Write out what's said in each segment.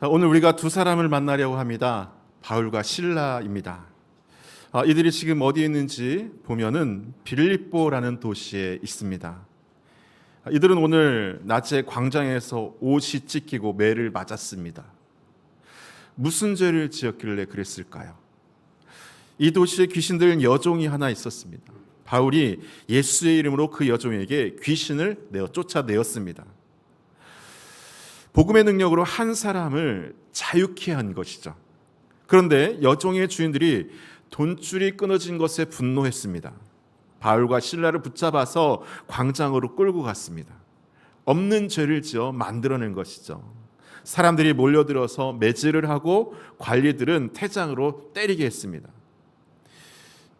오늘 우리가 두 사람을 만나려고 합니다. 바울과 실라입니다. 이들이 지금 어디에 있는지 보면은 빌립보라는 도시에 있습니다. 이들은 오늘 낮에 광장에서 옷이 찢기고 매를 맞았습니다. 무슨 죄를 지었길래 그랬을까요? 이 도시에 귀신들 여종이 하나 있었습니다. 바울이 예수의 이름으로 그 여종에게 귀신을 쫓아내었습니다. 복음의 능력으로 한 사람을 자유케 한 것이죠. 그런데 여종의 주인들이 돈줄이 끊어진 것에 분노했습니다. 바울과 실라를 붙잡아서 광장으로 끌고 갔습니다. 없는 죄를 지어 만들어낸 것이죠. 사람들이 몰려들어서 매질을 하고 관리들은 태장으로 때리게 했습니다.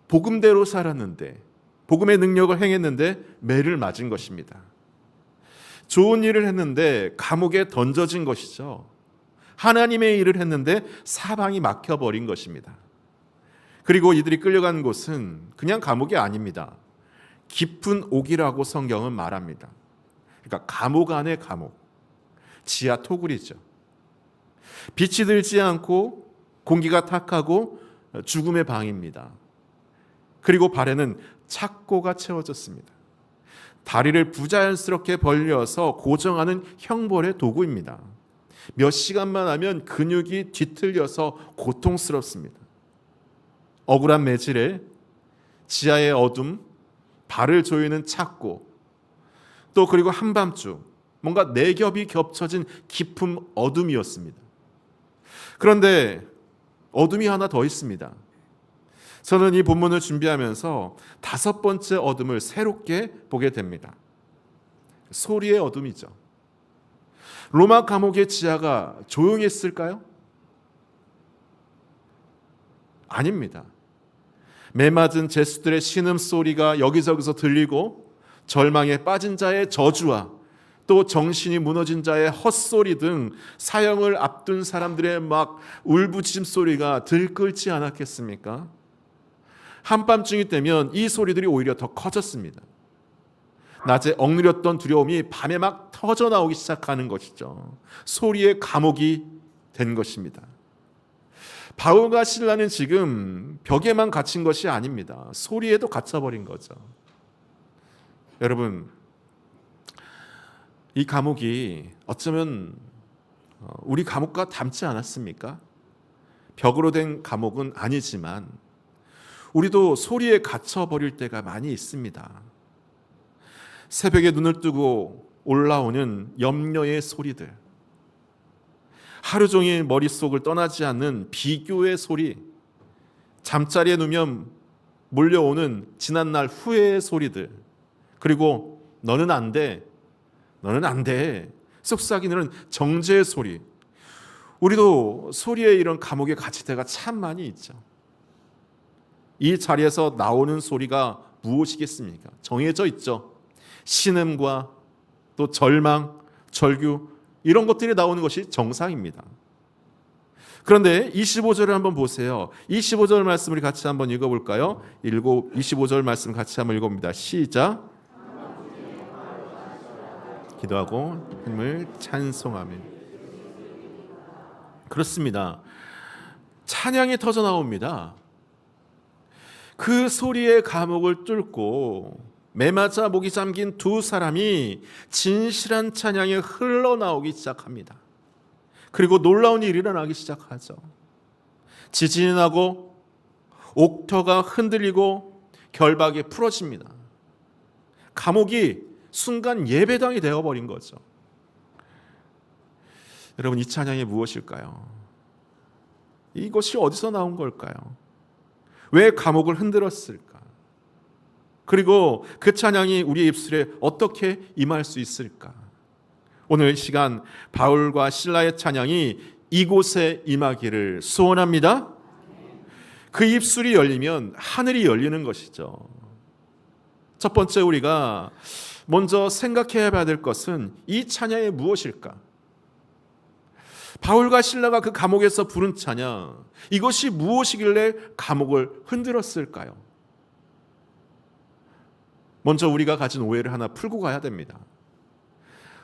복음대로 살았는데, 복음의 능력을 행했는데 매를 맞은 것입니다. 좋은 일을 했는데 감옥에 던져진 것이죠. 하나님의 일을 했는데 사방이 막혀버린 것입니다. 그리고 이들이 끌려간 곳은 그냥 감옥이 아닙니다. 깊은 옥이라고 성경은 말합니다. 그러니까 감옥 안에 감옥, 지하 토굴이죠. 빛이 들지 않고 공기가 탁하고 죽음의 방입니다. 그리고 발에는 착고가 채워졌습니다. 다리를 부자연스럽게 벌려서 고정하는 형벌의 도구입니다. 몇 시간만 하면 근육이 뒤틀려서 고통스럽습니다. 억울한 매질에 지하의 어둠, 발을 조이는 착고, 또 그리고 한밤중 뭔가 네 겹이 겹쳐진 깊은 어둠이었습니다. 그런데 어둠이 하나 더 있습니다. 저는 이 본문을 준비하면서 다섯 번째 어둠을 새롭게 보게 됩니다. 소리의 어둠이죠. 로마 감옥의 지하가 조용했을까요? 아닙니다. 매맞은 죄수들의 신음소리가 여기저기서 들리고 절망에 빠진 자의 저주와 또 정신이 무너진 자의 헛소리 등 사형을 앞둔 사람들의 막 울부짖음 소리가 들끓지 않았겠습니까? 한밤중이 되면 이 소리들이 오히려 더 커졌습니다. 낮에 억누렸던 두려움이 밤에 막 터져나오기 시작하는 것이죠. 소리의 감옥이 된 것입니다. 바울과 실라는 지금 벽에만 갇힌 것이 아닙니다. 소리에도 갇혀버린 거죠. 여러분, 이 감옥이 어쩌면 우리 감옥과 닮지 않았습니까? 벽으로 된 감옥은 아니지만 우리도 소리에 갇혀버릴 때가 많이 있습니다. 새벽에 눈을 뜨고 올라오는 염려의 소리들, 하루 종일 머릿속을 떠나지 않는 비교의 소리, 잠자리에 누우면 몰려오는 지난날 후회의 소리들, 그리고 너는 안 돼, 너는 안 돼, 속삭이는 정죄의 소리. 우리도 소리에 이런 감옥에 갇힐 때가 참 많이 있죠. 이 자리에서 나오는 소리가 무엇이겠습니까? 정해져 있죠. 신음과 또 절망, 절규, 이런 것들이 나오는 것이 정상입니다. 그런데 25절을 한번 보세요. 25절 말씀을 같이 한번 읽어볼까요? 25절 말씀 같이 한번 읽어봅니다. 시작. 기도하고 힘을 찬송하며. 그렇습니다. 찬양이 터져 나옵니다. 그 소리의 감옥을 뚫고 매맞아 목이 잠긴 두 사람이 진실한 찬양이 흘러나오기 시작합니다. 그리고 놀라운 일이 일어나기 시작하죠. 지진이 나고 옥터가 흔들리고 결박이 풀어집니다. 감옥이 순간 예배당이 되어버린 거죠. 여러분, 이 찬양이 무엇일까요? 이것이 어디서 나온 걸까요? 왜 감옥을 흔들었을까? 그리고 그 찬양이 우리의 입술에 어떻게 임할 수 있을까? 오늘 이 시간 바울과 실라의 찬양이 이곳에 임하기를 소원합니다. 그 입술이 열리면 하늘이 열리는 것이죠. 첫 번째 우리가 먼저 생각해야 될 것은 이 찬양이 무엇일까? 바울과 실라가 그 감옥에서 부른 찬양, 이것이 무엇이길래 감옥을 흔들었을까요? 먼저 우리가 가진 오해를 하나 풀고 가야 됩니다.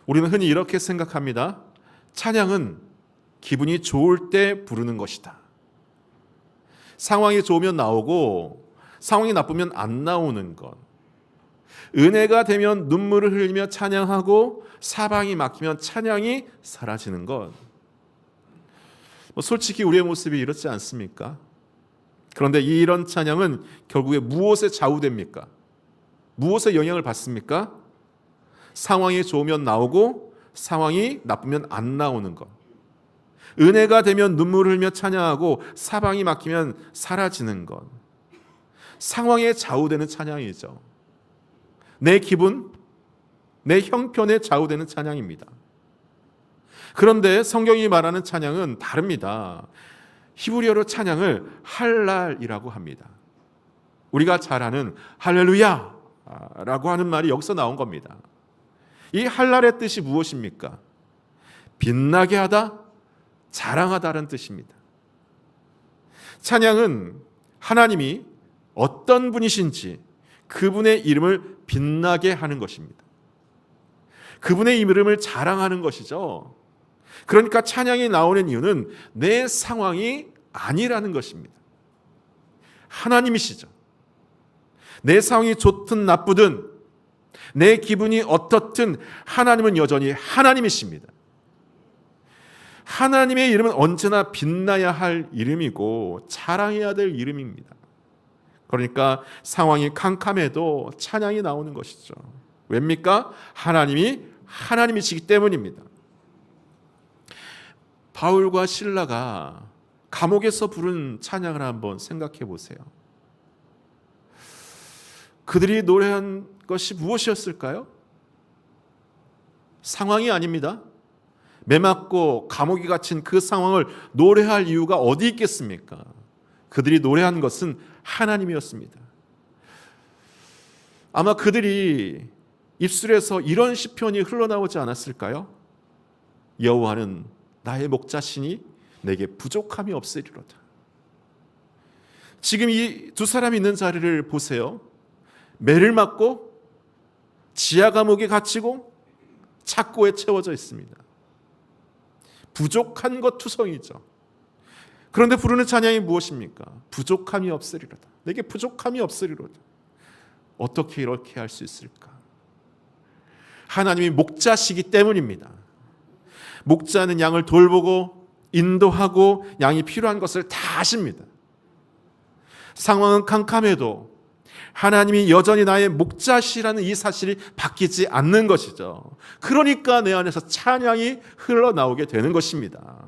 우리는 흔히 이렇게 생각합니다. 찬양은 기분이 좋을 때 부르는 것이다. 상황이 좋으면 나오고 상황이 나쁘면 안 나오는 것. 은혜가 되면 눈물을 흘리며 찬양하고 사방이 막히면 찬양이 사라지는 것. 솔직히 우리의 모습이 이렇지 않습니까? 그런데 이런 찬양은 결국에 무엇에 좌우됩니까? 무엇에 영향을 받습니까? 상황이 좋으면 나오고 상황이 나쁘면 안 나오는 것. 은혜가 되면 눈물을 흘리며 찬양하고 사방이 막히면 사라지는 것. 상황에 좌우되는 찬양이죠. 내 기분, 내 형편에 좌우되는 찬양입니다. 그런데 성경이 말하는 찬양은 다릅니다. 히브리어로 찬양을 할랄이라고 합니다. 우리가 잘 아는 할렐루야라고 하는 말이 여기서 나온 겁니다. 이 할랄의 뜻이 무엇입니까? 빛나게 하다, 자랑하다는 뜻입니다. 찬양은 하나님이 어떤 분이신지 그분의 이름을 빛나게 하는 것입니다. 그분의 이름을 자랑하는 것이죠. 그러니까 찬양이 나오는 이유는 내 상황이 아니라는 것입니다. 하나님이시죠. 내 상황이 좋든 나쁘든 내 기분이 어떻든 하나님은 여전히 하나님이십니다. 하나님의 이름은 언제나 빛나야 할 이름이고 자랑해야 될 이름입니다. 그러니까 상황이 캄캄해도 찬양이 나오는 것이죠. 왜입니까? 하나님이 하나님이시기 때문입니다. 바울과 실라가 감옥에서 부른 찬양을 한번 생각해 보세요. 그들이 노래한 것이 무엇이었을까요? 상황이 아닙니다. 매맞고 감옥에 갇힌 그 상황을 노래할 이유가 어디 있겠습니까? 그들이 노래한 것은 하나님이었습니다. 아마 그들이 입술에서 이런 시편이 흘러나오지 않았을까요? 여호와는 나의 목자시니 내게 부족함이 없으리로다. 지금 이 두 사람이 있는 자리를 보세요. 매를 맞고 지하 감옥에 갇히고 착고에 채워져 있습니다. 부족한 것 투성이죠. 그런데 부르는 찬양이 무엇입니까? 부족함이 없으리로다. 내게 부족함이 없으리로다. 어떻게 이렇게 할 수 있을까? 하나님이 목자시기 때문입니다. 목자는 양을 돌보고 인도하고 양이 필요한 것을 다 아십니다. 상황은 캄캄해도 하나님이 여전히 나의 목자시라는 이 사실이 바뀌지 않는 것이죠. 그러니까 내 안에서 찬양이 흘러나오게 되는 것입니다.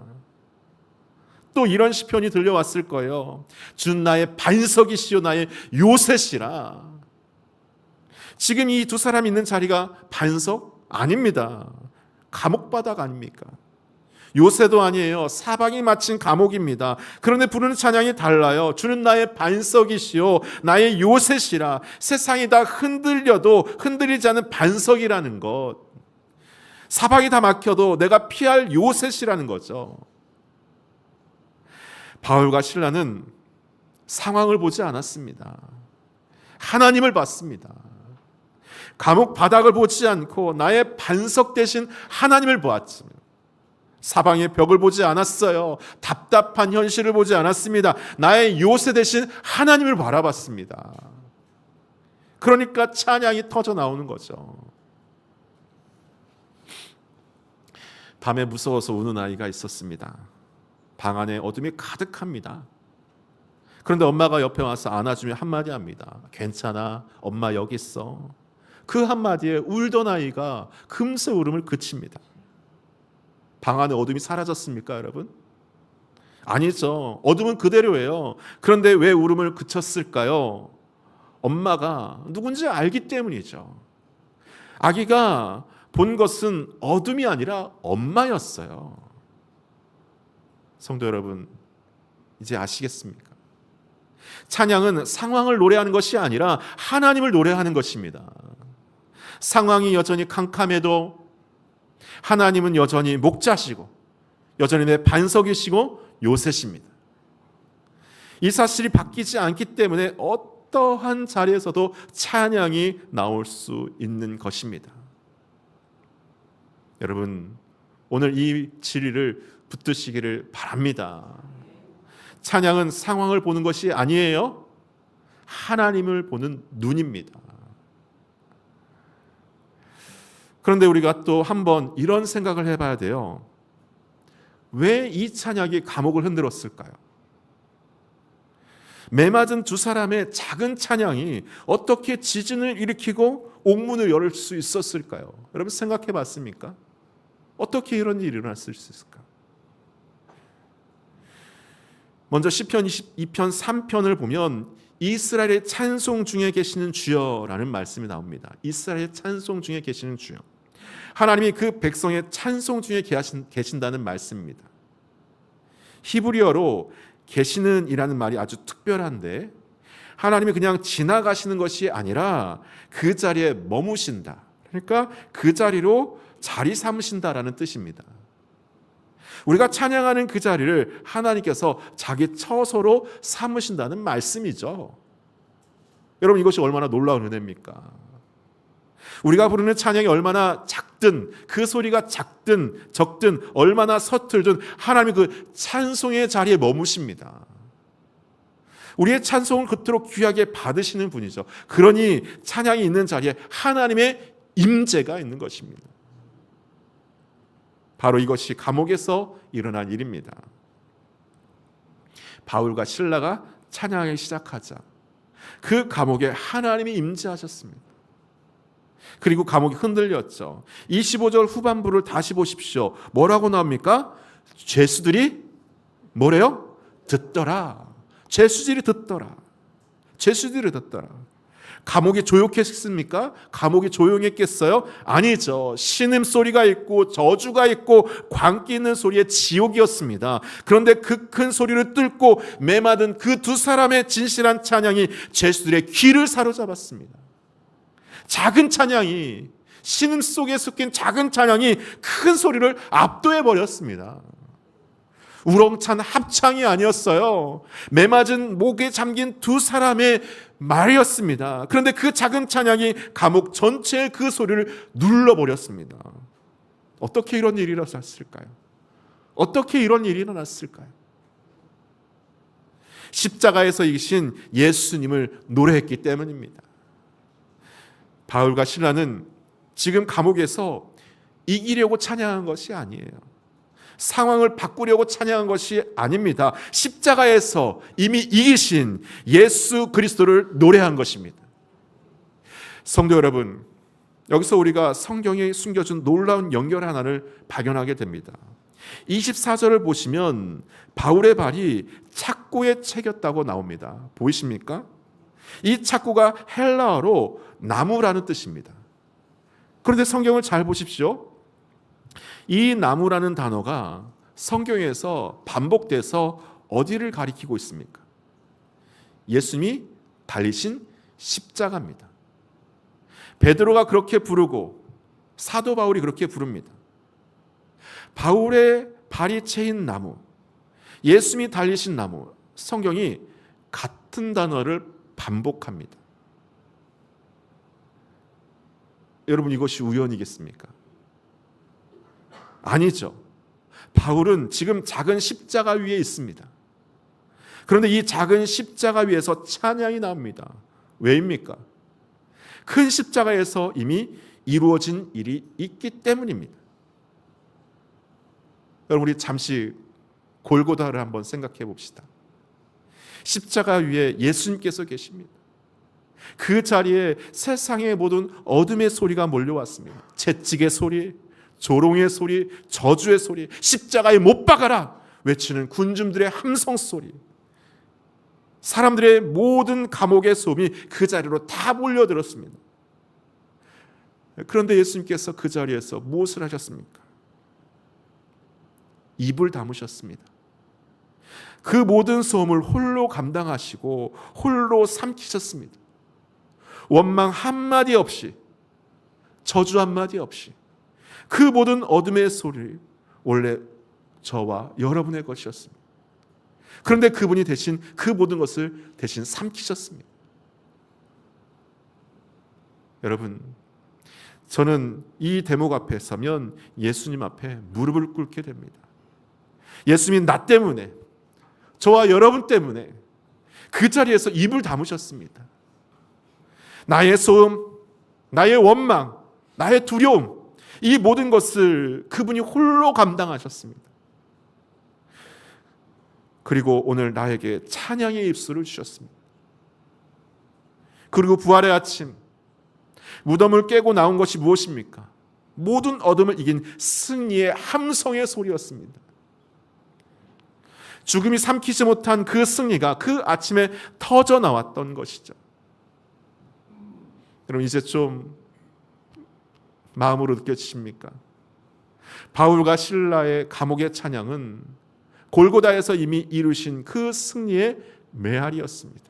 또 이런 시편이 들려왔을 거예요. 주는 나의 반석이시요 나의 요새시라. 지금 이 두 사람이 있는 자리가 반석? 아닙니다. 감옥바닥 아닙니까? 요새도 아니에요. 사방이 마친 감옥입니다. 그런데 부르는 찬양이 달라요. 주는 나의 반석이시요 나의 요새시라. 세상이 다 흔들려도 흔들리지 않는 반석이라는 것. 사방이 다 막혀도 내가 피할 요새시라는 거죠. 바울과 실라는 상황을 보지 않았습니다. 하나님을 봤습니다. 감옥 바닥을 보지 않고 나의 반석 대신 하나님을 보았습니다. 사방의 벽을 보지 않았어요. 답답한 현실을 보지 않았습니다. 나의 요새 대신 하나님을 바라봤습니다. 그러니까 찬양이 터져 나오는 거죠. 밤에 무서워서 우는 아이가 있었습니다. 방 안에 어둠이 가득합니다. 그런데 엄마가 옆에 와서 안아주며 한마디 합니다. 괜찮아, 엄마 여기 있어. 그 한마디에 울던 아이가 금세 울음을 그칩니다. 방 안에 어둠이 사라졌습니까, 여러분? 아니죠. 어둠은 그대로예요. 그런데 왜 울음을 그쳤을까요? 엄마가 누군지 알기 때문이죠. 아기가 본 것은 어둠이 아니라 엄마였어요. 성도 여러분, 이제 아시겠습니까? 찬양은 상황을 노래하는 것이 아니라 하나님을 노래하는 것입니다. 상황이 여전히 캄캄해도 하나님은 여전히 목자시고 여전히 내 반석이시고 요새십니다. 이 사실이 바뀌지 않기 때문에 어떠한 자리에서도 찬양이 나올 수 있는 것입니다. 여러분, 오늘 이 진리를 붙드시기를 바랍니다. 찬양은 상황을 보는 것이 아니에요. 하나님을 보는 눈입니다. 그런데 우리가 또 한번 이런 생각을 해봐야 돼요. 왜 이 찬양이 감옥을 흔들었을까요? 매맞은 두 사람의 작은 찬양이 어떻게 지진을 일으키고 옥문을 열 수 있었을까요? 여러분 생각해 봤습니까? 어떻게 이런 일이 일어났을 수 있을까? 먼저 시편 22편 3편을 보면 이스라엘의 찬송 중에 계시는 주여라는 말씀이 나옵니다. 이스라엘의 찬송 중에 계시는 주여. 하나님이 그 백성의 찬송 중에 계신다는 말씀입니다. 히브리어로 계시는 이라는 말이 아주 특별한데 하나님이 그냥 지나가시는 것이 아니라 그 자리에 머무신다. 그러니까 그 자리로 자리 삼으신다라는 뜻입니다. 우리가 찬양하는 그 자리를 하나님께서 자기 처소로 삼으신다는 말씀이죠. 여러분 이것이 얼마나 놀라운 은혜입니까? 우리가 부르는 찬양이 얼마나 작든 그 소리가 작든 적든 얼마나 서툴든 하나님이 그 찬송의 자리에 머무십니다. 우리의 찬송을 그토록 귀하게 받으시는 분이죠. 그러니 찬양이 있는 자리에 하나님의 임재가 있는 것입니다. 바로 이것이 감옥에서 일어난 일입니다. 바울과 실라가 찬양하기 시작하자 그 감옥에 하나님이 임재하셨습니다. 그리고 감옥이 흔들렸죠. 25절 후반부를 다시 보십시오. 뭐라고 나옵니까? 죄수들이 뭐래요? 듣더라. 죄수들이 듣더라. 죄수들이 듣더라. 감옥이 조용했습니까? 감옥이 조용했겠어요? 아니죠. 신음소리가 있고 저주가 있고 광기 있는 소리의 지옥이었습니다. 그런데 그 큰 소리를 뚫고 메마든 그 두 사람의 진실한 찬양이 죄수들의 귀를 사로잡았습니다. 작은 찬양이, 신음 속에 섞인 작은 찬양이 큰 소리를 압도해 버렸습니다. 우렁찬 합창이 아니었어요. 메맞은 목에 잠긴 두 사람의 말이었습니다. 그런데 그 작은 찬양이 감옥 전체의 그 소리를 눌러버렸습니다. 어떻게 이런 일이 일어났을까요? 어떻게 이런 일이 일어났을까요? 십자가에서 이기신 예수님을 노래했기 때문입니다. 바울과 실라는 지금 감옥에서 이기려고 찬양한 것이 아니에요. 상황을 바꾸려고 찬양한 것이 아닙니다. 십자가에서 이미 이기신 예수 그리스도를 노래한 것입니다. 성도 여러분, 여기서 우리가 성경에 숨겨준 놀라운 연결 하나를 발견하게 됩니다. 24절을 보시면 바울의 발이 착고에 채겼다고 나옵니다. 보이십니까? 이 착고가 헬라어로 나무라는 뜻입니다. 그런데 성경을 잘 보십시오. 이 나무라는 단어가 성경에서 반복돼서 어디를 가리키고 있습니까? 예수님이 달리신 십자가입니다. 베드로가 그렇게 부르고 사도 바울이 그렇게 부릅니다. 바울의 발이 채인 나무, 예수님이 달리신 나무, 성경이 같은 단어를 반복합니다. 여러분 이것이 우연이겠습니까? 아니죠. 바울은 지금 작은 십자가 위에 있습니다. 그런데 이 작은 십자가 위에서 찬양이 나옵니다. 왜입니까? 큰 십자가에서 이미 이루어진 일이 있기 때문입니다. 여러분 우리 잠시 골고다를 한번 생각해 봅시다. 십자가 위에 예수님께서 계십니다. 그 자리에 세상의 모든 어둠의 소리가 몰려왔습니다. 채찍의 소리, 조롱의 소리, 저주의 소리, 십자가에 못 박아라 외치는 군중들의 함성 소리, 사람들의 모든 감옥의 소음이 그 자리로 다 몰려들었습니다. 그런데 예수님께서 그 자리에서 무엇을 하셨습니까? 입을 다무셨습니다. 그 모든 소음을 홀로 감당하시고 홀로 삼키셨습니다. 원망 한마디 없이, 저주 한마디 없이 그 모든 어둠의 소리 원래 저와 여러분의 것이었습니다. 그런데 그분이 대신 그 모든 것을 대신 삼키셨습니다. 여러분, 저는 이 대목 앞에 서면 예수님 앞에 무릎을 꿇게 됩니다. 예수님이 나 때문에, 저와 여러분 때문에 그 자리에서 입을 다무셨습니다. 나의 소음, 나의 원망, 나의 두려움, 이 모든 것을 그분이 홀로 감당하셨습니다. 그리고 오늘 나에게 찬양의 입술을 주셨습니다. 그리고 부활의 아침, 무덤을 깨고 나온 것이 무엇입니까? 모든 어둠을 이긴 승리의 함성의 소리였습니다. 죽음이 삼키지 못한 그 승리가 그 아침에 터져 나왔던 것이죠. 여러분, 이제 좀 마음으로 느껴지십니까? 바울과 실라의 감옥의 찬양은 골고다에서 이미 이루신 그 승리의 메아리였습니다.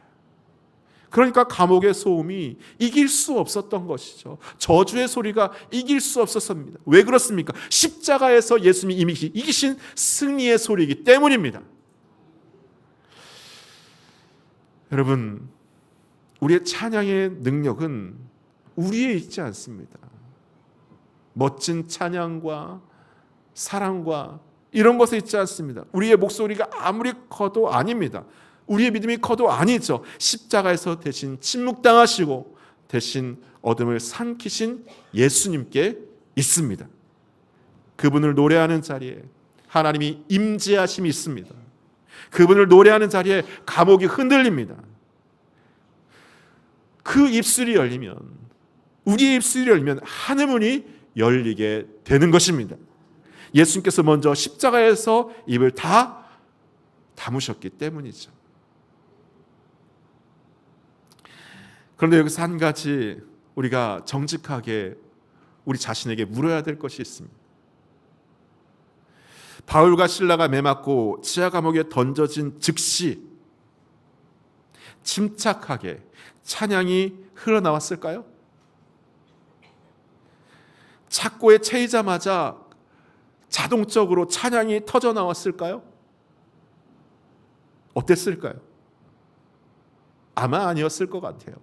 그러니까 감옥의 소음이 이길 수 없었던 것이죠. 저주의 소리가 이길 수 없었습니다. 왜 그렇습니까? 십자가에서 예수님이 이미 이기신 승리의 소리이기 때문입니다. 여러분, 우리의 찬양의 능력은 우리에 있지 않습니다. 멋진 찬양과 사랑과 이런 것에 있지 않습니다. 우리의 목소리가 아무리 커도 아닙니다. 우리의 믿음이 커도 아니죠. 십자가에서 대신 침묵당하시고 대신 어둠을 삼키신 예수님께 있습니다. 그분을 노래하는 자리에 하나님이 임재하심이 있습니다. 그분을 노래하는 자리에 감옥이 흔들립니다. 그 입술이 열리면, 우리의 입술이 열리면 하늘문이 열리게 되는 것입니다. 예수님께서 먼저 십자가에서 입을 다 다무셨기 때문이죠. 그런데 여기서 한 가지 우리가 정직하게 우리 자신에게 물어야 될 것이 있습니다. 바울과 실라가 매맞고 지하 감옥에 던져진 즉시 침착하게 찬양이 흘러나왔을까요? 착고에 채이자마자 자동적으로 찬양이 터져 나왔을까요? 어땠을까요? 아마 아니었을 것 같아요.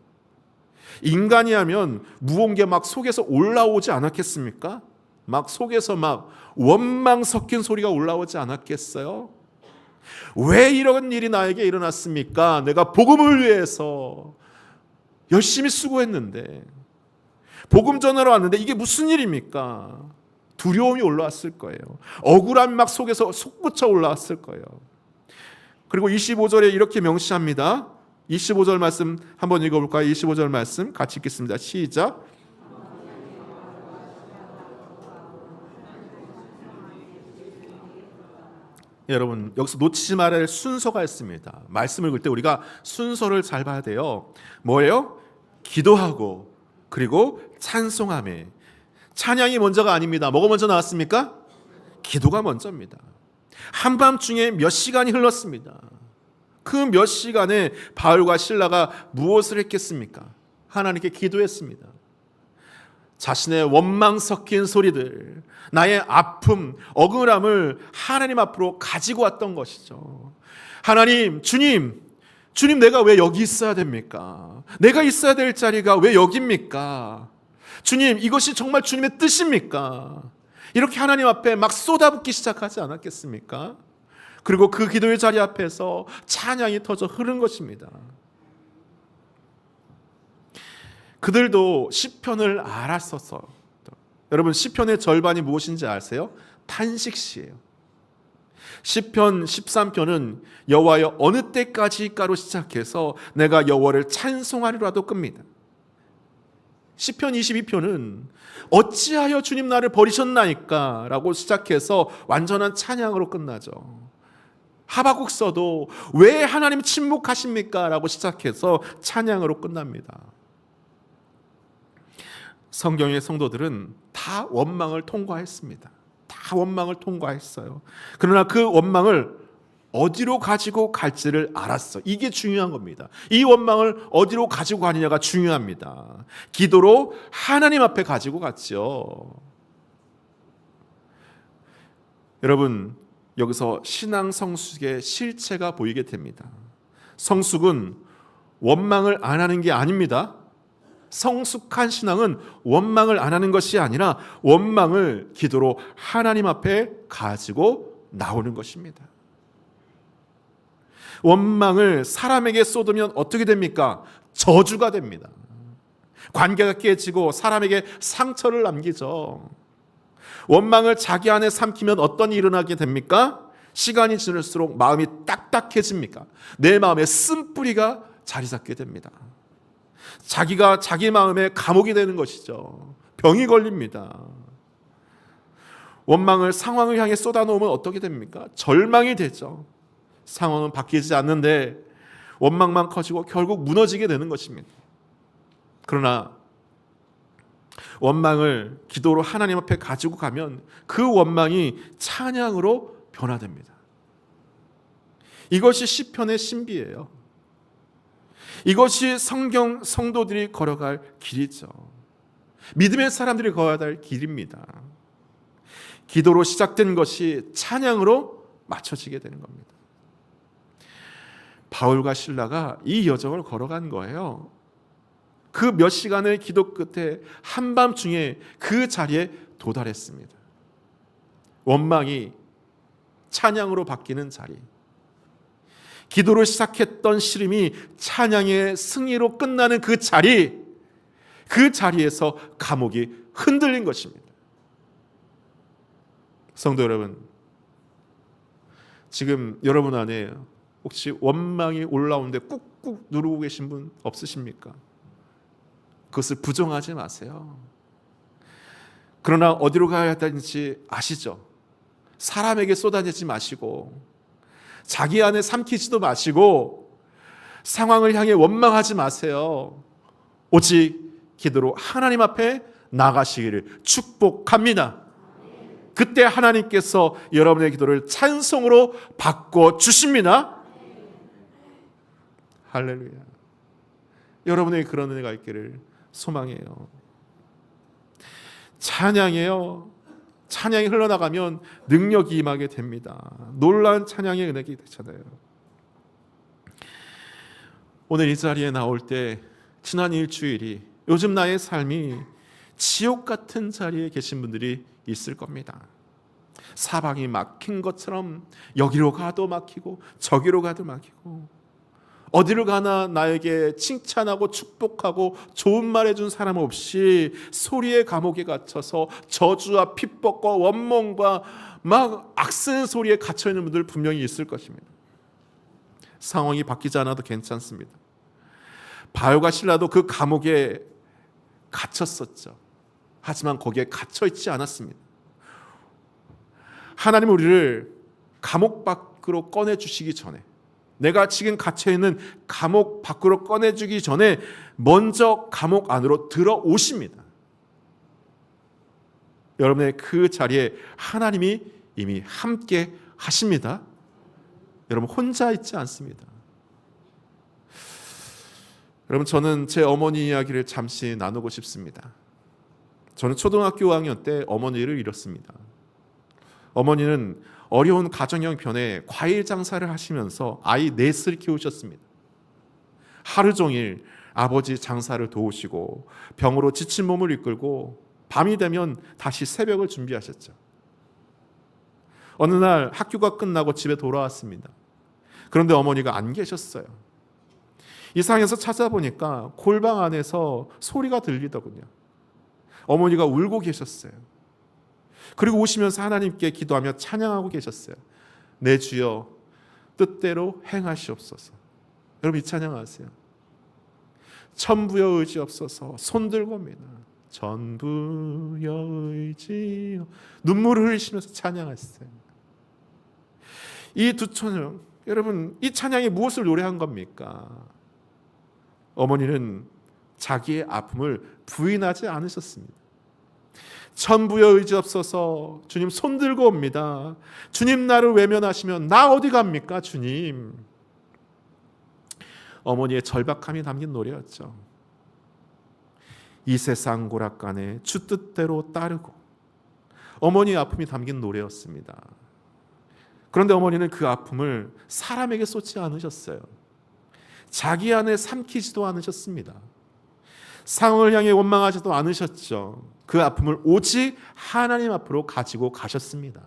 인간이 하면 무언가 막 속에서 올라오지 않았겠습니까? 막 속에서 막 원망 섞인 소리가 올라오지 않았겠어요? 왜 이런 일이 나에게 일어났습니까? 내가 복음을 위해서 열심히 수고했는데, 복음 전하러 왔는데 이게 무슨 일입니까? 두려움이 올라왔을 거예요. 억울함이 막 속에서 솟구쳐 올라왔을 거예요. 그리고 25절에 이렇게 명시합니다. 25절 말씀 한번 읽어볼까요? 25절 말씀 같이 읽겠습니다. 시작. 여러분, 여기서 놓치지 말아야 할 순서가 있습니다. 말씀을 읽을 때 우리가 순서를 잘 봐야 돼요. 뭐예요? 기도하고 그리고 찬송함에. 찬양이 먼저가 아닙니다. 뭐가 먼저 나왔습니까? 기도가 먼저입니다. 한밤중에 몇 시간이 흘렀습니다. 그 몇 시간에 바울과 실라가 무엇을 했겠습니까? 하나님께 기도했습니다. 자신의 원망 섞인 소리들, 나의 아픔, 억울함을 하나님 앞으로 가지고 왔던 것이죠. 하나님, 주님 내가 왜 여기 있어야 됩니까? 내가 있어야 될 자리가 왜 여기입니까? 주님, 이것이 정말 주님의 뜻입니까? 이렇게 하나님 앞에 막 쏟아붓기 시작하지 않았겠습니까? 그리고 그 기도의 자리 앞에서 찬양이 터져 흐른 것입니다. 그들도 시편을 알았었어요. 여러분, 시편의 절반이 무엇인지 아세요? 탄식시예요. 시편 13편은 여호와여 어느 때까지일까로 시작해서 내가 여호와를 찬송하리라도 끝니다. 시편 22편은 어찌하여 주님 나를 버리셨나이까 라고 시작해서 완전한 찬양으로 끝나죠. 하박국서도 왜 하나님 침묵하십니까? 라고 시작해서 찬양으로 끝납니다. 성경의 성도들은 다 원망을 통과했습니다. 다 원망을 통과했어요. 그러나 그 원망을 어디로 가지고 갈지를 알았어. 이게 중요한 겁니다. 이 원망을 어디로 가지고 가느냐가 중요합니다. 기도로 하나님 앞에 가지고 갔죠. 여러분, 여기서 신앙 성숙의 실체가 보이게 됩니다. 성숙은 원망을 안 하는 게 아닙니다. 성숙한 신앙은 원망을 안 하는 것이 아니라 원망을 기도로 하나님 앞에 가지고 나오는 것입니다. 원망을 사람에게 쏟으면 어떻게 됩니까? 저주가 됩니다. 관계가 깨지고 사람에게 상처를 남기죠. 원망을 자기 안에 삼키면 어떤 일이 일어나게 됩니까? 시간이 지날수록 마음이 딱딱해집니까? 내 마음에 쓴뿌리가 자리 잡게 됩니다. 자기가 자기 마음에 감옥이 되는 것이죠. 병이 걸립니다. 원망을 상황을 향해 쏟아놓으면 어떻게 됩니까? 절망이 되죠. 상황은 바뀌지 않는데 원망만 커지고 결국 무너지게 되는 것입니다. 그러나 원망을 기도로 하나님 앞에 가지고 가면 그 원망이 찬양으로 변화됩니다. 이것이 시편의 신비예요. 이것이 성경 성도들이 걸어갈 길이죠. 믿음의 사람들이 걸어야 할 길입니다. 기도로 시작된 것이 찬양으로 맞춰지게 되는 겁니다. 바울과 실라가 이 여정을 걸어간 거예요. 그 몇 시간의 기도 끝에 한밤중에 그 자리에 도달했습니다. 원망이 찬양으로 바뀌는 자리, 기도로 시작했던 시름이 찬양의 승리로 끝나는 그 자리에서 감옥이 흔들린 것입니다. 성도 여러분, 지금 여러분 안에 혹시 원망이 올라오는데 꾹꾹 누르고 계신 분 없으십니까? 그것을 부정하지 마세요. 그러나 어디로 가야 되는지 아시죠? 사람에게 쏟아내지 마시고 자기 안에 삼키지도 마시고 상황을 향해 원망하지 마세요. 오직 기도로 하나님 앞에 나가시기를 축복합니다. 그때 하나님께서 여러분의 기도를 찬송으로 바꿔주십니다. 할렐루야. 여러분에게 그런 은혜가 있기를 소망해요. 찬양이에요. 찬양이 흘러나가면 능력이 임하게 됩니다. 놀라운 찬양의 은혜가 되잖아요. 오늘 이 자리에 나올 때 지난 일주일이 요즘 나의 삶이 지옥 같은 자리에 계신 분들이 있을 겁니다. 사방이 막힌 것처럼 여기로 가도 막히고 저기로 가도 막히고 어디를 가나 나에게 칭찬하고 축복하고 좋은 말 해준 사람 없이 소리의 감옥에 갇혀서 저주와 핍박과 원망과 막 악쓰는 소리에 갇혀있는 분들 분명히 있을 것입니다. 상황이 바뀌지 않아도 괜찮습니다. 바울과 실라도 그 감옥에 갇혔었죠. 하지만 거기에 갇혀있지 않았습니다. 하나님 우리를 감옥 밖으로 꺼내주시기 전에, 내가 지금 갇혀있는 감옥 밖으로 꺼내주기 전에 먼저 감옥 안으로 들어오십니다. 여러분의 그 자리에 하나님이 이미 함께 하십니다. 여러분 혼자 있지 않습니다. 여러분, 저는 제 어머니 이야기를 잠시 나누고 싶습니다. 저는 초등학교 5학년 때 어머니를 잃었습니다. 어머니는 어려운 가정 형편에 과일 장사를 하시면서 아이 넷을 키우셨습니다. 하루 종일 아버지 장사를 도우시고 병으로 지친 몸을 이끌고 밤이 되면 다시 새벽을 준비하셨죠. 어느 날 학교가 끝나고 집에 돌아왔습니다. 그런데 어머니가 안 계셨어요. 이상해서 찾아보니까 골방 안에서 소리가 들리더군요. 어머니가 울고 계셨어요. 그리고 오시면서 하나님께 기도하며 찬양하고 계셨어요. 내 주여 뜻대로 행하시옵소서. 여러분, 이 찬양 아세요? 천부여 의지없어서 손 들고 옵니다. 천부여 의지요. 눈물을 흘리시면서 찬양하셨어요. 이 두 찬양, 여러분, 이 찬양이 무엇을 노래한 겁니까? 어머니는 자기의 아픔을 부인하지 않으셨습니다. 천부여 의지없어서 주님 손 들고 옵니다. 주님 나를 외면하시면 나 어디 갑니까 주님? 어머니의 절박함이 담긴 노래였죠. 이 세상 고락간에 주 뜻대로 따르고, 어머니의 아픔이 담긴 노래였습니다. 그런데 어머니는 그 아픔을 사람에게 쏟지 않으셨어요. 자기 안에 삼키지도 않으셨습니다. 상황을 향해 원망하지도 않으셨죠. 그 아픔을 오직 하나님 앞으로 가지고 가셨습니다.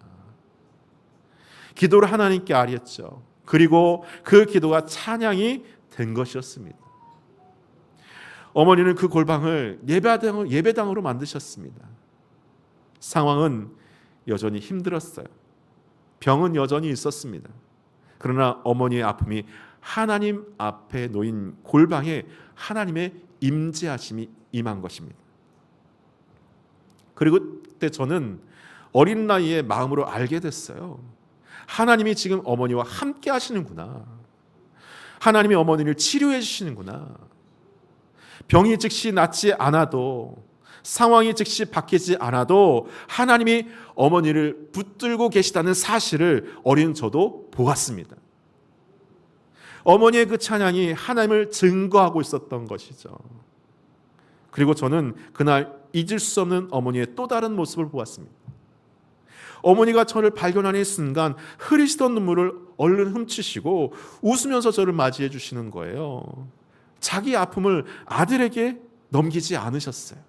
기도를 하나님께 아뢰었죠. 그리고 그 기도가 찬양이 된 것이었습니다. 어머니는 그 골방을 예배당으로 만드셨습니다. 상황은 여전히 힘들었어요. 병은 여전히 있었습니다. 그러나 어머니의 아픔이 하나님 앞에 놓인 골방에 하나님의 임재하심이 임한 것입니다. 그리고 그때 저는 어린 나이에 마음으로 알게 됐어요. 하나님이 지금 어머니와 함께 하시는구나. 하나님이 어머니를 치료해 주시는구나. 병이 즉시 낫지 않아도, 상황이 즉시 바뀌지 않아도 하나님이 어머니를 붙들고 계시다는 사실을 어린 저도 보았습니다. 어머니의 그 찬양이 하나님을 증거하고 있었던 것이죠. 그리고 저는 그날 잊을 수 없는 어머니의 또 다른 모습을 보았습니다. 어머니가 저를 발견하는 순간 흐리시던 눈물을 얼른 훔치시고 웃으면서 저를 맞이해 주시는 거예요. 자기 아픔을 아들에게 넘기지 않으셨어요.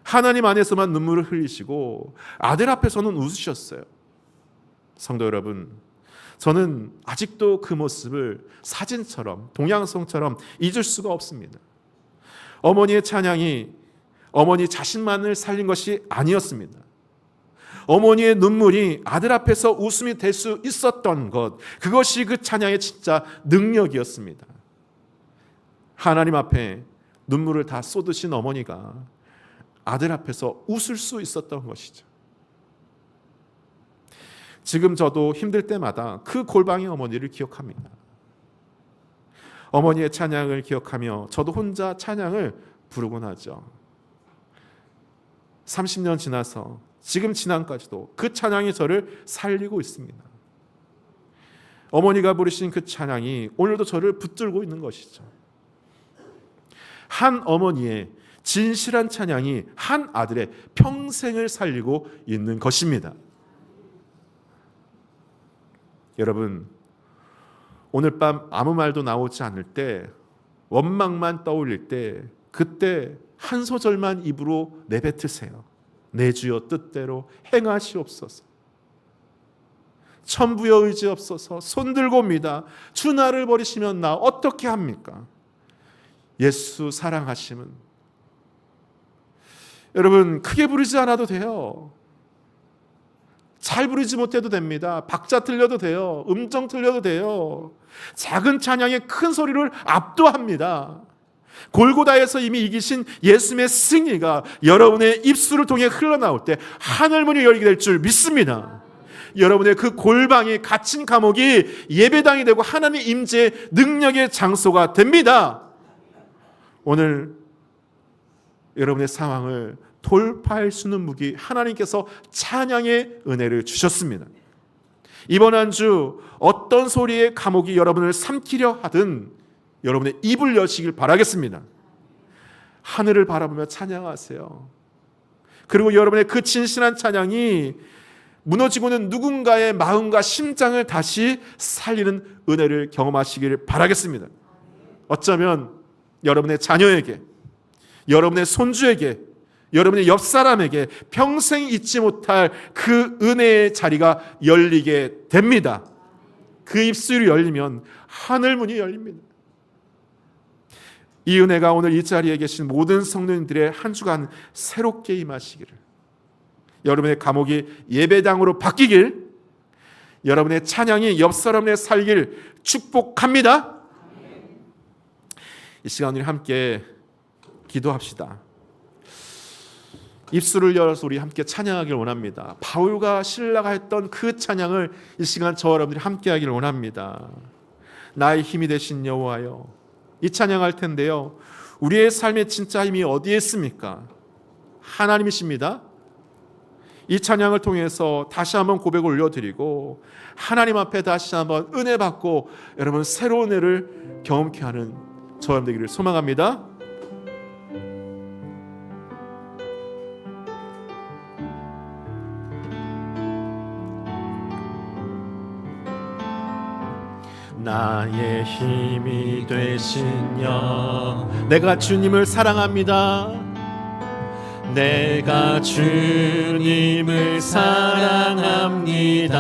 하나님 안에서만 눈물을 흘리시고 아들 앞에서는 웃으셨어요. 성도 여러분, 저는 아직도 그 모습을 사진처럼, 동양성처럼 잊을 수가 없습니다. 어머니의 찬양이 어머니 자신만을 살린 것이 아니었습니다. 어머니의 눈물이 아들 앞에서 웃음이 될 수 있었던 것, 그것이 그 찬양의 진짜 능력이었습니다. 하나님 앞에 눈물을 다 쏟으신 어머니가 아들 앞에서 웃을 수 있었던 것이죠. 지금 저도 힘들 때마다 그 골방의 어머니를 기억합니다. 어머니의 찬양을 기억하며 저도 혼자 찬양을 부르곤 하죠. 30년 지나서 지금 지난까지도 그 찬양이 저를 살리고 있습니다. 어머니가 부르신 그 찬양이 오늘도 저를 붙들고 있는 것이죠. 한 어머니의 진실한 찬양이 한 아들의 평생을 살리고 있는 것입니다. 여러분, 오늘 밤 아무 말도 나오지 않을 때, 원망만 떠올릴 때, 그때 한 소절만 입으로 내뱉으세요. 내 주여 뜻대로 행하시옵소서. 천부여 의지없소서. 손들고 옵니다. 주 나를 버리시면 나 어떻게 합니까? 예수 사랑하심은, 여러분, 크게 부르지 않아도 돼요. 잘 부르지 못해도 됩니다. 박자 틀려도 돼요. 음정 틀려도 돼요. 작은 찬양에 큰 소리를 압도합니다. 골고다에서 이미 이기신 예수님의 승리가 여러분의 입술을 통해 흘러나올 때 하늘문이 열리게 될 줄 믿습니다. 여러분의 그 골방이, 갇힌 감옥이 예배당이 되고 하나님의 임재의 능력의 장소가 됩니다. 오늘 여러분의 상황을 돌파할 수 있는 무기, 하나님께서 찬양의 은혜를 주셨습니다. 이번 한 주 어떤 소리의 감옥이 여러분을 삼키려 하든 여러분의 입을 여시길 바라겠습니다. 하늘을 바라보며 찬양하세요. 그리고 여러분의 그 진실한 찬양이 무너지고 있는 누군가의 마음과 심장을 다시 살리는 은혜를 경험하시길 바라겠습니다. 어쩌면 여러분의 자녀에게, 여러분의 손주에게, 여러분의 옆 사람에게 평생 잊지 못할 그 은혜의 자리가 열리게 됩니다. 그 입술이 열리면 하늘문이 열립니다. 이 은혜가 오늘 이 자리에 계신 모든 성도님들의 한 주간 새롭게 임하시기를, 여러분의 감옥이 예배당으로 바뀌길, 여러분의 찬양이 옆 사람의 살길 축복합니다. 이 시간 우리 함께 기도합시다. 입술을 열어서 우리 함께 찬양하길 원합니다. 바울과 실라가 했던 그 찬양을 이 시간 저와 여러분들이 함께 하기를 원합니다. 나의 힘이 되신 여호와여, 이 찬양할 텐데요, 우리의 삶의 진짜 힘이 어디에 있습니까? 하나님이십니다. 이 찬양을 통해서 다시 한번 고백을 올려드리고 하나님 앞에 다시 한번 은혜 받고 여러분 새로운 은혜를 경험케 하는 저와 여러분 되기를 소망합니다. 나의 힘이 되신 여, 내가 주님을 사랑합니다. 내가 주님을 사랑합니다.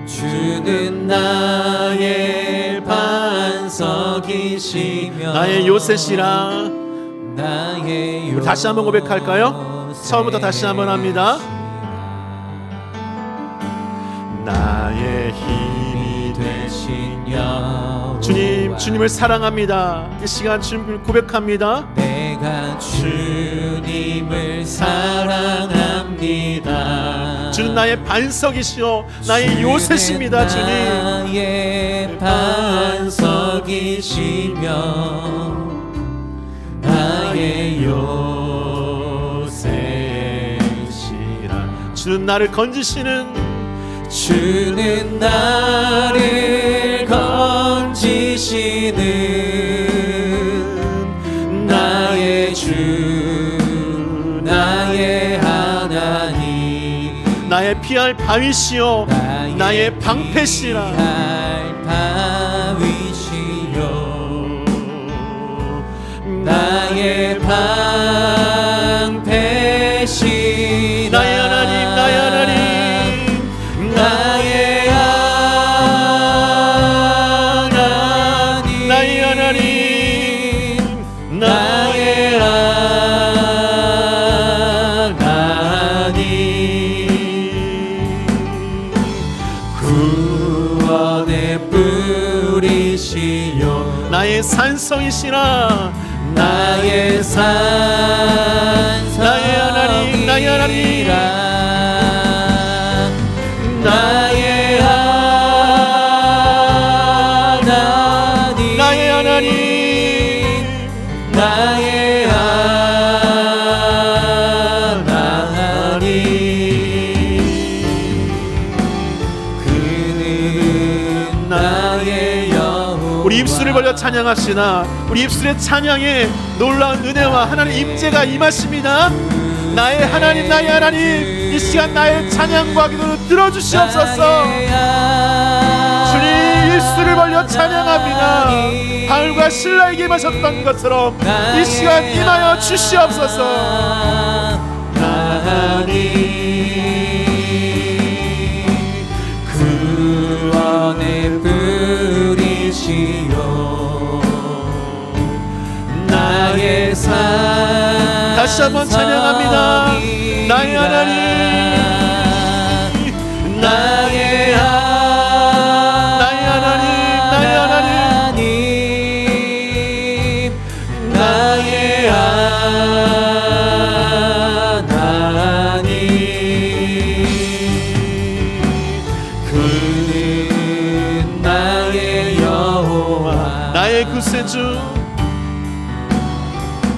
주는 나의 반석이시며 나의 요새시라. 나의 우리 다시 한번 고백할까요? 처음부터 다시 한번 합니다. 나의 힘이 되신 여호와, 주님을 사랑합니다. 이 시간 주님을 고백합니다. 내가 주님을 사랑합니다. 주는 나의 반석이시오 나의 요새십니다. 주님 나의 반석이시며 나의 요새시라. 주는 나를 건지시는 주는 나를 건지시는 나의 주 나의 하나님, 나의 피할 바위시오 나의 방패시라. 피할 바위시요 나의 방패시. 나의 하나님 나의 하나님 나의 하나님, 나의 하나님 나의 하나님, 구원의 뿌리시요 나의 산성이시라. 나의 산성이라. 나의 하나님 나의 하나님 나의 하나님, 나의 하나님 나의 하나님, 그는 나의 여호와. 우리 입술을 벌려 찬양합시다. 우리 입술의 찬양에 놀라운 은혜와 하나님의 임재가 임하십니다. 나의 하나님 나의 하나님 이 시간 나의 찬양과 기도를 들어주시옵소서. 주님 입술을 벌려 찬양합니다. 바울과 신라에게 임하셨던 것처럼 이 시간 임하여 주시옵소서. 하나님, 구원의 뿌리시요 나의 산. 다시 한번 찬양합니다. 나의 하나님 나의 하나님, 나의 하나님, 그는 나의 여호와, 나의 구세주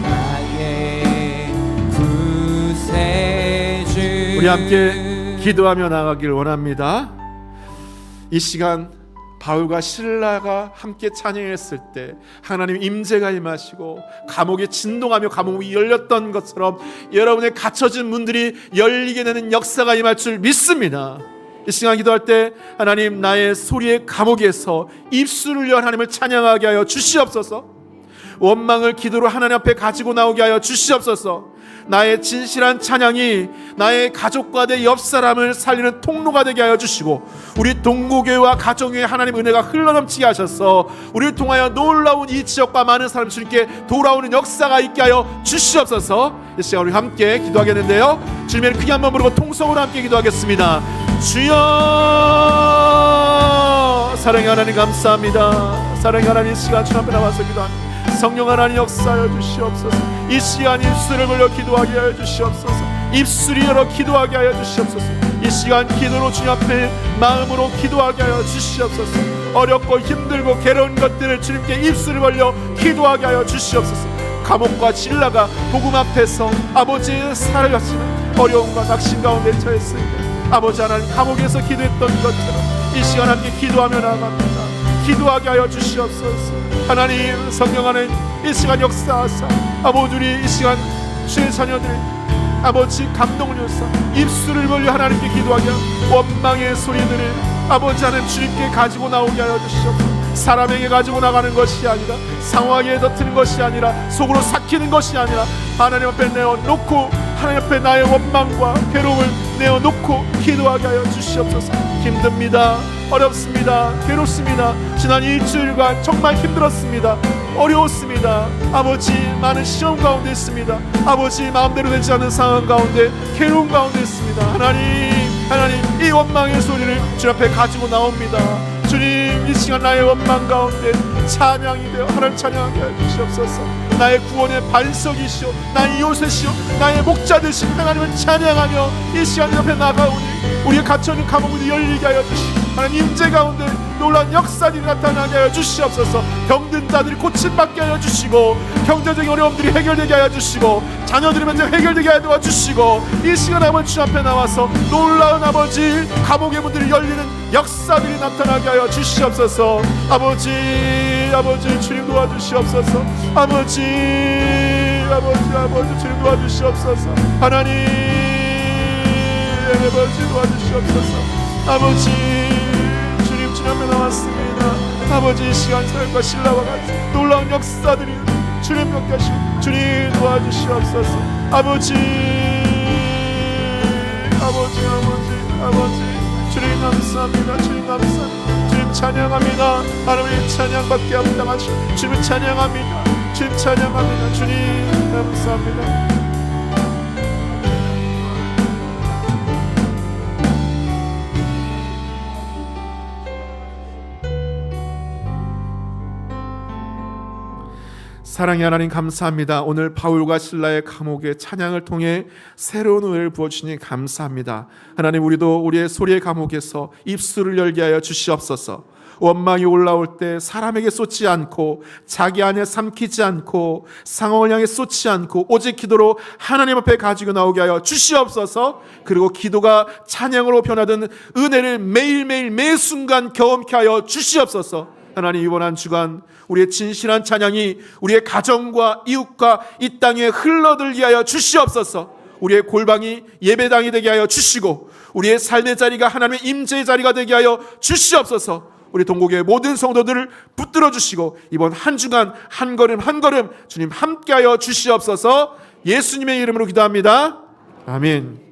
나의 구세주. 우리 함께 기도하며 나가길 원합니다. 이 시간 바울과 실라가 함께 찬양했을 때 하나님 임재가 임하시고 감옥에 진동하며 감옥이 열렸던 것처럼 여러분의 갇혀진 문들이 열리게 되는 역사가 임할 줄 믿습니다. 이 시간 기도할 때 하나님 나의 소리의 감옥에서 입술을 열 하나님을 찬양하게 하여 주시옵소서. 원망을 기도로 하나님 앞에 가지고 나오게 하여 주시옵소서. 나의 진실한 찬양이 나의 가족과 내 옆 사람을 살리는 통로가 되게 하여 주시고 우리 동고교회와 가정교회 하나님 은혜가 흘러넘치게 하셔서 우리를 통하여 놀라운 이 지역과 많은 사람 주님께 돌아오는 역사가 있게 하여 주시옵소서. 이 시간 우리 함께 기도하겠는데요, 주님을 크게 한번 부르고 통성으로 함께 기도하겠습니다. 주여, 사랑의 하나님 감사합니다. 사랑의 하나님, 이 시간 주님 앞에 나와서 기도합니다. 성령 하나님 역사하여 주시옵소서. 이 시간 입술을 벌려 기도하게 하여 주시옵소서. 입술이 열어 기도하게 하여 주시옵소서. 이 시간 기도로 주님 앞에 마음으로 기도하게 하여 주시옵소서. 어렵고 힘들고 괴로운 것들을 주님께 입술을 벌려 기도하게 하여 주시옵소서. 감옥과 신라가 복음 앞에서 아버지의 살아가시는 어려움과 낙심 가운데 처했을 때 아버지 하나님 감옥에서 기도했던 것처럼 이 시간 함께 기도하며 나아갑니다. 기도하게 하여 주시옵소서. 하나님, 성령 하나님, 이 시간 역사하사 아버지 우리 이 시간 주의 자녀들이 아버지 감동을 주사 입술을 벌려 하나님께 기도하게 하여 원망의 소리들을 아버지 하나님 주님께 가지고 나오게 하여 주시옵소서. 사람에게 가지고 나가는 것이 아니라 상황에 덮트는 것이 아니라 속으로 삭히는 것이 아니라 하나님 앞에 내어놓고 하나님 앞에 나의 원망과 괴로움을 내어놓고 기도하게 하여 주시옵소서. 힘듭니다. 어렵습니다. 괴롭습니다. 지난 일주일간 정말 힘들었습니다. 어려웠습니다. 아버지, 많은 시험 가운데 있습니다. 아버지, 마음대로 되지 않는 상황 가운데, 괴로움 가운데 있습니다. 하나님, 이 원망의 소리를 주 앞에 가지고 나옵니다. 주님, 이 시간 나의 원망 가운데 찬양이 되어 하나님 찬양하게 해주시옵소서. 나의 구원의 반석이시오, 나의 요새시오, 나의 목자 되신 하나님을 찬양하며 이 시간 옆에 나가오니 우리의 갇혀있는 감옥을 열리게 하여 주시고 하나님 임재 가운데 놀라운 역사들이 나타나게 하여 주시옵소서. 병든 자들이 고침받게 하여 주시고 경제적인 어려움들이 해결되게 하여 주시고 자녀들이 먼저 해결되게 하여 도와주시고 이 시간 아버지 주 앞에 나와서 놀라운 아버지 감옥의 문들이 열리는 역사들이 나타나게 하여 주시옵소서. 아버지 주님 도와주시옵소서. 아버지 주님 도와주시옵소서. 하나님 아버지 도와주시옵소서. 아버지 주님 앞에 나왔습니다. 아버지 이 시간 사역과 신라와 같이 놀라운 역사들이 주님 함께 하시고 주님 도와주시옵소서. 아버지 주님 감사합니다. 주님 감사합니다. 주님 찬양합니다. 하나님의 찬양밖에 합당하시고 주님 찬양합니다. 주님 찬양합니다. 주님 감사합니다. 사랑의 하나님 감사합니다. 오늘 바울과 실라의 감옥의 찬양을 통해 새로운 은혜를 부어주시니 감사합니다. 하나님, 우리도 우리의 소리의 감옥에서 입술을 열게 하여 주시옵소서. 원망이 올라올 때 사람에게 쏟지 않고 자기 안에 삼키지 않고 상황을 향해 쏟지 않고 오직 기도로 하나님 앞에 가지고 나오게 하여 주시옵소서. 그리고 기도가 찬양으로 변화된 은혜를 매일매일 매 순간 경험케 하여 주시옵소서. 하나님, 이번 한 주간 우리의 진실한 찬양이 우리의 가정과 이웃과 이 땅에 흘러들게 하여 주시옵소서. 우리의 골방이 예배당이 되게 하여 주시고 우리의 삶의 자리가 하나님의 임재의 자리가 되게 하여 주시옵소서. 우리 동국의 모든 성도들을 붙들어 주시고 이번 한 주간 한 걸음 한 걸음 주님 함께하여 주시옵소서. 예수님의 이름으로 기도합니다. 아멘.